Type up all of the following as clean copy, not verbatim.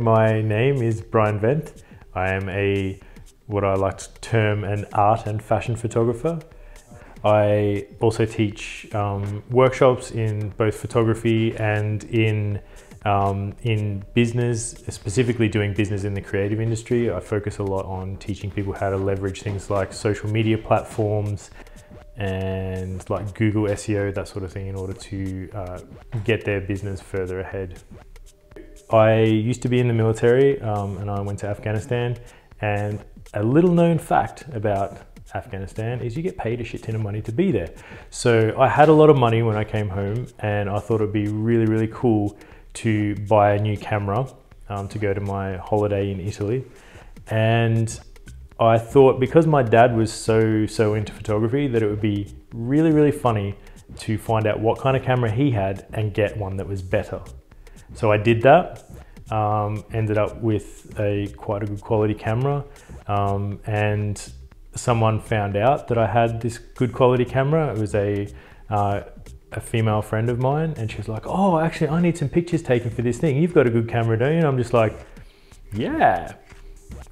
my name is Brian Venth. I am what I like to term an art and fashion photographer. I also teach workshops in both photography and in business, specifically doing business in the creative industry. I focus a lot on teaching people how to leverage things like social media platforms and like Google SEO, that sort of thing, in order to get their business further ahead. I used to be in the military and I went to Afghanistan, and a little known fact about Afghanistan is you get paid a shit ton of money to be there. So I had a lot of money when I came home, and I thought it'd be really, really cool to buy a new camera to go to my holiday in Italy. And I thought, because my dad was so into photography, that it would be really, really funny to find out what kind of camera he had and get one that was better. So I did that, ended up with quite a good quality camera, and someone found out that I had this good quality camera. It was a female friend of mine, and she was like, "Oh, actually, I need some pictures taken for this thing. You've got a good camera, don't you?" And I'm just like, "Yeah,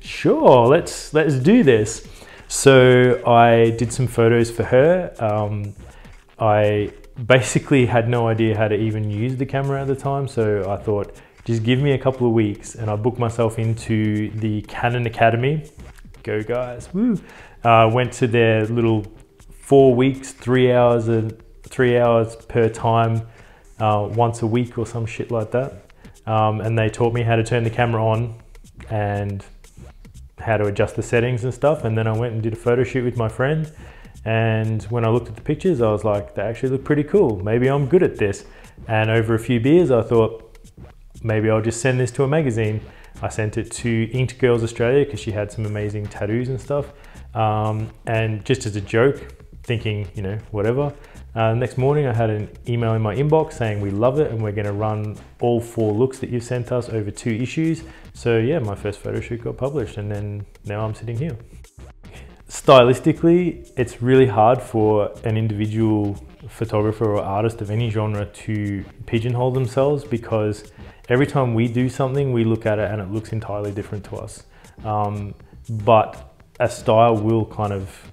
sure, let's do this." So I did some photos for her. I basically had no idea how to even use the camera at the time, so I thought, just give me a couple of weeks, and I booked myself into the Canon Academy. Go guys, woo! Went to their little 4 weeks, 3 hours per time, once a week or some shit like that. And they taught me how to turn the camera on and how to adjust the settings and stuff. And then I went and did a photo shoot with my friend. And when I looked at the pictures, I was like, they actually look pretty cool. Maybe I'm good at this. And over a few beers, I thought, maybe I'll just send this to a magazine. I sent it to Inked Girls Australia because she had some amazing tattoos and stuff. And just as a joke, thinking, you know, whatever. Next morning, I had an email in my inbox saying, "We love it, and we're going to run all 4 looks that you've sent us over 2 issues." So yeah, my first photo shoot got published, and then now I'm sitting here. Stylistically, it's really hard for an individual photographer or artist of any genre to pigeonhole themselves, because every time we do something, we look at it and it looks entirely different to us. But a style will kind of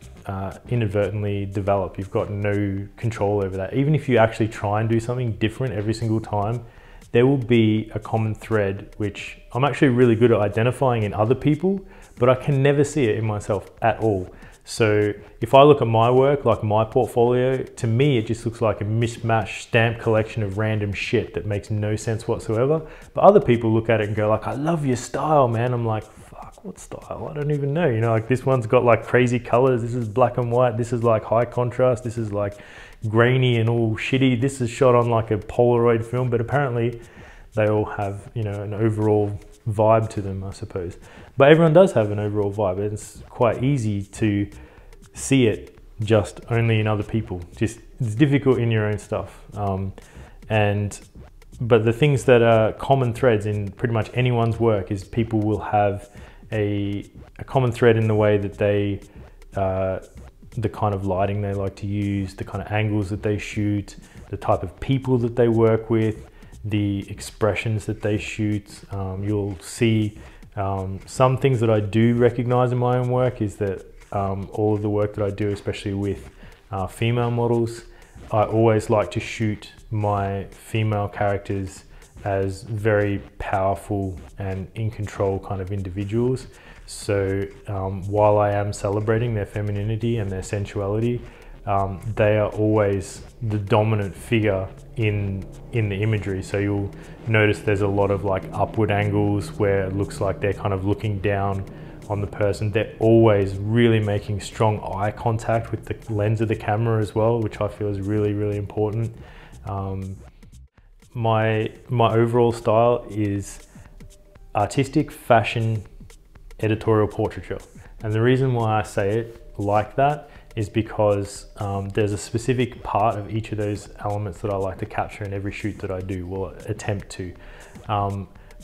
inadvertently develop. You've got no control over that. Even if you actually try and do something different every single time, there will be a common thread, which I'm actually really good at identifying in other people, but I can never see it in myself at all. So if I look at my work, like my portfolio, to me, it just looks like a mismatched stamp collection of random shit that makes no sense whatsoever. But other people look at it and go like, "I love your style, man." I'm like, fuck, what style? I don't even know. You know, like this one's got like crazy colors. This is black and white. This is like high contrast. This is like grainy and all shitty. This is shot on like a Polaroid film, but apparently they all have, you know, an overall vibe to them, I suppose. But everyone does have an overall vibe. It's quite easy to see it just only in other people. Just, it's difficult in your own stuff. But the things that are common threads in pretty much anyone's work is people will have a common thread in the way that they, the kind of lighting they like to use, the kind of angles that they shoot, the type of people that they work with, the expressions that they shoot. You'll see some things that I do recognize in my own work is that all of the work that I do, especially with female models, I always like to shoot my female characters as very powerful and in control kind of individuals. So while I am celebrating their femininity and their sensuality, they are always the dominant figure in the imagery. So you'll notice there's a lot of like upward angles where it looks like they're kind of looking down on the person. They're always really making strong eye contact with the lens of the camera as well, which I feel is really, really important. My overall style is artistic, fashion, editorial portraiture. And the reason why I say it like that is because there's a specific part of each of those elements that I like to capture in every shoot that I do, or attempt to.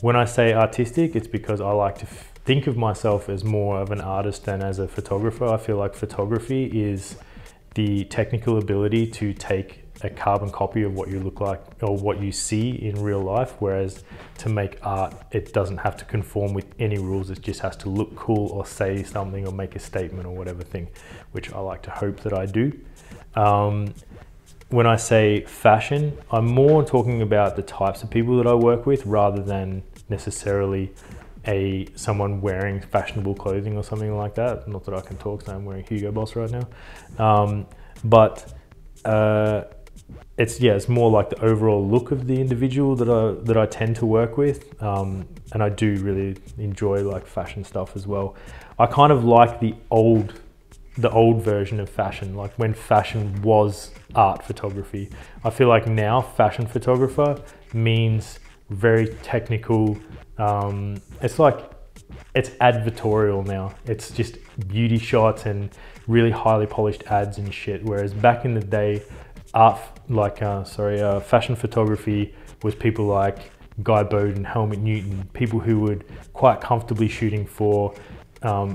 When I say artistic, it's because I like to think of myself as more of an artist than as a photographer. I feel like photography is the technical ability to take a carbon copy of what you look like or what you see in real life, whereas to make art, it doesn't have to conform with any rules. It just has to look cool or say something or make a statement or whatever thing, which I like to hope that I do. When I say fashion, I'm more talking about the types of people that I work with rather than necessarily someone wearing fashionable clothing or something like that. Not that I can talk, so I'm wearing Hugo Boss right now. It's more like the overall look of the individual that I tend to work with, and I do really enjoy like fashion stuff as well. I kind of like the old version of fashion, like when fashion was art photography. I feel like now fashion photographer means very technical. It's advertorial now. It's just beauty shots and really highly polished ads and shit. Whereas back in the day, fashion photography was people like Guy Bowden, Helmut Newton, people who would quite comfortably shooting for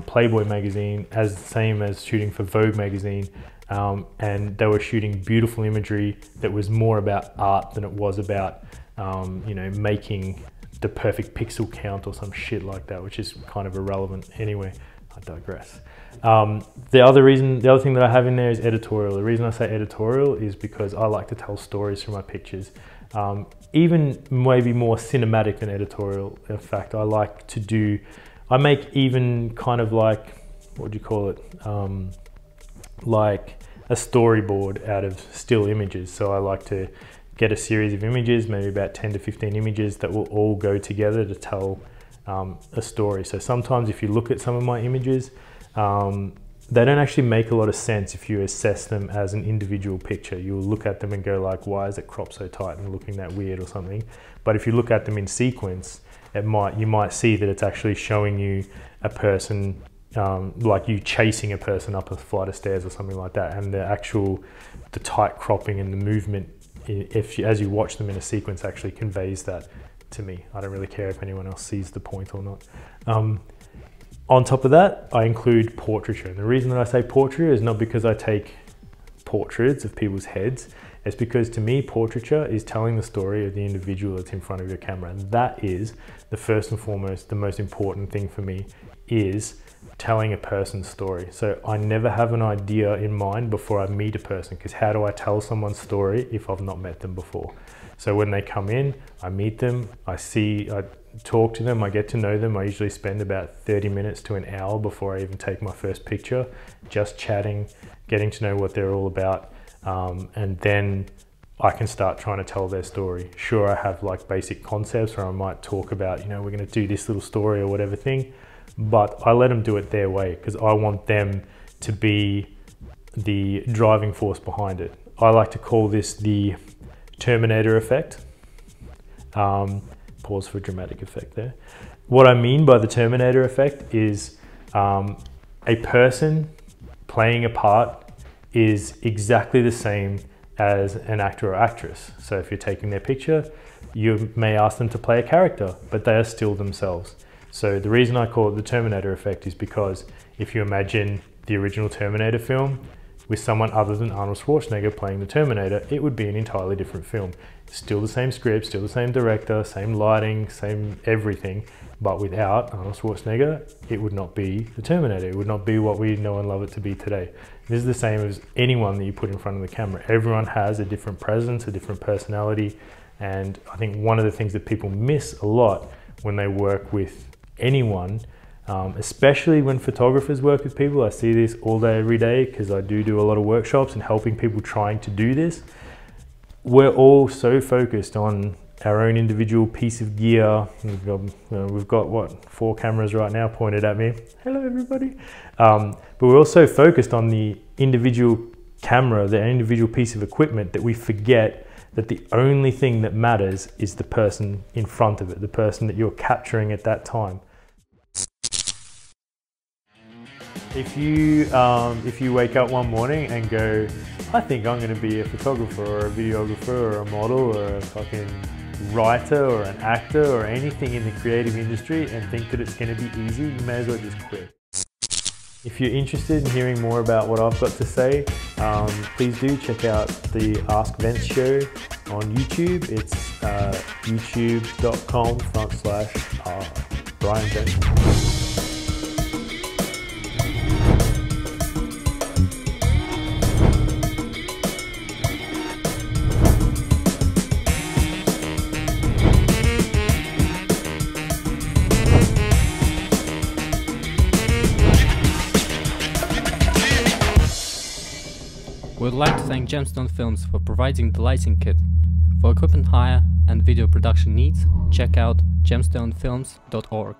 Playboy magazine as the same as shooting for Vogue magazine, and they were shooting beautiful imagery that was more about art than it was about making the perfect pixel count or some shit like that, which is kind of irrelevant anyway. I digress. The other thing that I have in there is editorial. The reason I say editorial is because I like to tell stories through my pictures, even maybe more cinematic than editorial. In fact, I make even kind of like, what do you call it? Like a storyboard out of still images. So I like to get a series of images, maybe about 10 to 15 images that will all go together to tell a story. So sometimes if you look at some of my images, they don't actually make a lot of sense if you assess them as an individual picture. You'll look at them and go like, why is it cropped so tight and looking that weird or something? But if you look at them in sequence, you might see that it's actually showing you a person, like you chasing a person up a flight of stairs or something like that. And the tight cropping and the movement, as you watch them in a sequence, actually conveys that to me. I don't really care if anyone else sees the point or not. On top of that, I include portraiture. And the reason that I say portraiture is not because I take portraits of people's heads. It's because to me, portraiture is telling the story of the individual that's in front of your camera. And that is the first and foremost, the most important thing for me, is telling a person's story. So I never have an idea in mind before I meet a person, because how do I tell someone's story if I've not met them before? So when they come in, I meet them, I talk to them, I get to know them. I usually spend about 30 minutes to an hour before I even take my first picture, just chatting, getting to know what they're all about. And then I can start trying to tell their story. Sure, I have like basic concepts where I might talk about, we're going to do this little story or whatever thing, but I let them do it their way because I want them to be the driving force behind it. I like to call this the Terminator effect. Pause for dramatic effect there. What I mean by the Terminator effect is a person playing a part is exactly the same as an actor or actress. So if you're taking their picture, you may ask them to play a character, but they are still themselves. So the reason I call it the Terminator effect is because if you imagine the original Terminator film with someone other than Arnold Schwarzenegger playing the Terminator, it would be an entirely different film. Still the same script, still the same director, same lighting, same everything, but without Arnold Schwarzenegger, it would not be the Terminator. It would not be what we know and love it to be today. This is the same as anyone that you put in front of the camera. Everyone has a different presence, a different personality, and I think one of the things that people miss a lot when they work with anyone, especially when photographers work with people, I see this all day, every day, because I do a lot of workshops and helping people trying to do this. We're all so focused on our own individual piece of gear. We've got what, 4 cameras right now pointed at me. Hello, everybody. But we're also focused on the individual camera, the individual piece of equipment, that we forget that the only thing that matters is the person in front of it, the person that you're capturing at that time. If you wake up one morning and go, I think I'm going to be a photographer or a videographer or a model or a fucking writer or an actor or anything in the creative industry, and think that it's going to be easy, you may as well just quit. If you're interested in hearing more about what I've got to say, please do check out the Ask Venth show on YouTube. It's youtube.com/Brian Venth. We would like to thank Gemstone Films for providing the lighting kit. For equipment hire and video production needs, check out gemstonefilms.org.